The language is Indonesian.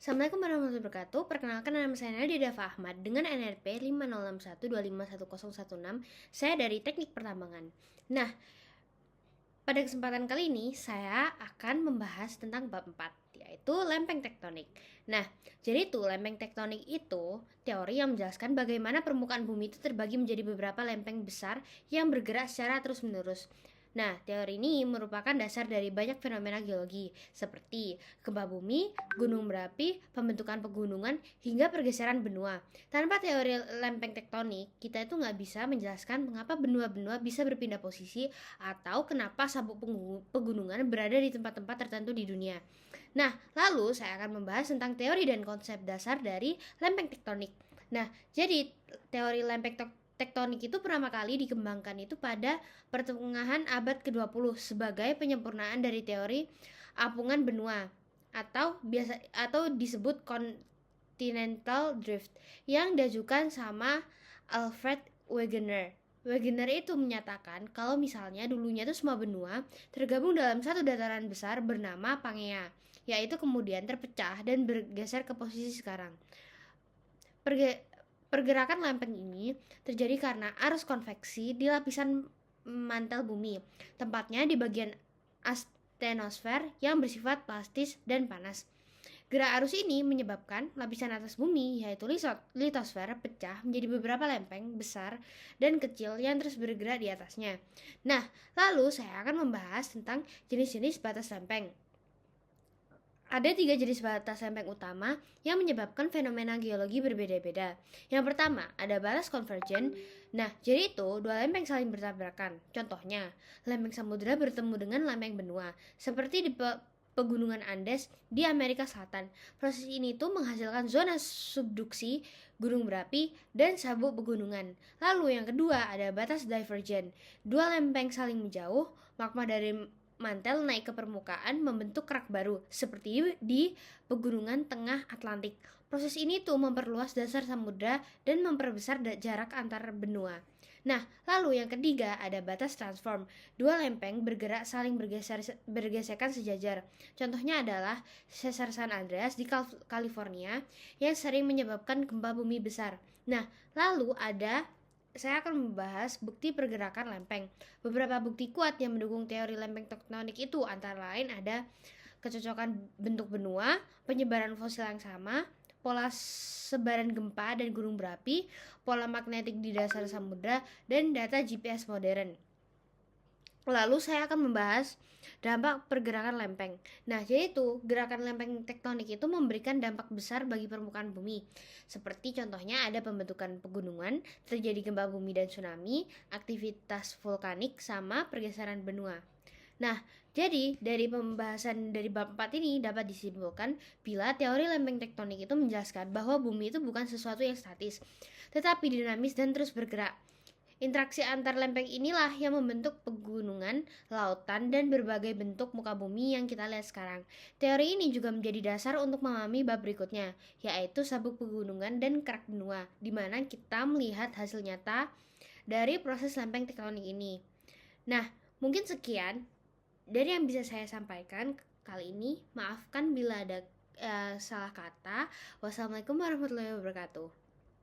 Assalamualaikum warahmatullahi wabarakatuh. Perkenalkan, nama saya Nadia Dava Ahmad dengan NRP 5061251016. Saya dari Teknik Pertambangan. Nah, pada kesempatan kali ini saya akan membahas tentang bab 4, yaitu lempeng tektonik. Nah, jadi lempeng tektonik itu teori yang menjelaskan bagaimana permukaan bumi itu terbagi menjadi beberapa lempeng besar yang bergerak secara terus-menerus. Nah, teori ini merupakan dasar dari banyak fenomena geologi seperti gempa bumi, gunung berapi, pembentukan pegunungan, hingga pergeseran benua. Tanpa teori lempeng tektonik, kita itu nggak bisa menjelaskan mengapa benua-benua bisa berpindah posisi atau kenapa sabuk pegunungan berada di tempat-tempat tertentu di dunia. Nah, lalu saya akan membahas tentang teori dan konsep dasar dari lempeng tektonik. Nah, jadi teori lempeng tektonik itu pertama kali dikembangkan itu pada pertengahan abad ke-20 sebagai penyempurnaan dari teori apungan benua atau disebut continental drift yang diajukan sama Alfred Wegener. Wegener itu menyatakan kalau misalnya dulunya itu semua benua tergabung dalam satu dataran besar bernama Pangea, yaitu kemudian terpecah dan bergeser ke posisi sekarang. Pergerakan lempeng ini terjadi karena arus konveksi di lapisan mantel bumi, tempatnya di bagian astenosfer yang bersifat plastis dan panas. Gerak arus ini menyebabkan lapisan atas bumi, yaitu litosfer, pecah menjadi beberapa lempeng besar dan kecil yang terus bergerak di atasnya. Nah, lalu saya akan membahas tentang jenis-jenis batas lempeng. Ada 3 jenis batas lempeng utama yang menyebabkan fenomena geologi berbeda-beda. Yang pertama, ada batas konvergen. Nah, jadi itu dua lempeng saling bertabrakan. Contohnya, lempeng samudra bertemu dengan lempeng benua, seperti di pegunungan Andes di Amerika Selatan. Proses ini tuh menghasilkan zona subduksi, gunung berapi, dan sabuk pegunungan. Lalu yang kedua ada batas divergen. Dua lempeng saling menjauh, magma dari mantel naik ke permukaan membentuk kerak baru seperti di pegunungan tengah Atlantik. Proses ini tuh memperluas dasar samudra dan memperbesar jarak antar benua. Nah, lalu yang ketiga ada batas transform. Dua lempeng bergerak saling bergesekan sejajar. Contohnya adalah Sesar San Andreas di California yang sering menyebabkan gempa bumi besar. Nah, lalu saya akan membahas bukti pergerakan lempeng. Beberapa bukti kuat yang mendukung teori lempeng tektonik itu antara lain ada kecocokan bentuk benua, penyebaran fosil yang sama, pola sebaran gempa dan gunung berapi, pola magnetik di dasar samudra, dan data GPS modern. Lalu saya akan membahas dampak pergerakan lempeng. Nah, jadi gerakan lempeng tektonik itu memberikan dampak besar bagi permukaan bumi. Seperti contohnya ada pembentukan pegunungan, terjadi gempa bumi dan tsunami, aktivitas vulkanik, sama pergeseran benua. Nah, jadi dari pembahasan dari bab 4 ini dapat disimpulkan bila teori lempeng tektonik itu menjelaskan bahwa bumi itu bukan sesuatu yang statis, tetapi dinamis dan terus bergerak. Interaksi antar lempeng inilah yang membentuk pegunungan, lautan, dan berbagai bentuk muka bumi yang kita lihat sekarang. Teori ini juga menjadi dasar untuk memahami bab berikutnya, yaitu sabuk pegunungan dan kerak benua, di mana kita melihat hasil nyata dari proses lempeng tektonik ini. Nah, mungkin sekian dari yang bisa saya sampaikan kali ini. Maafkan bila ada salah kata. Wassalamualaikum warahmatullahi wabarakatuh.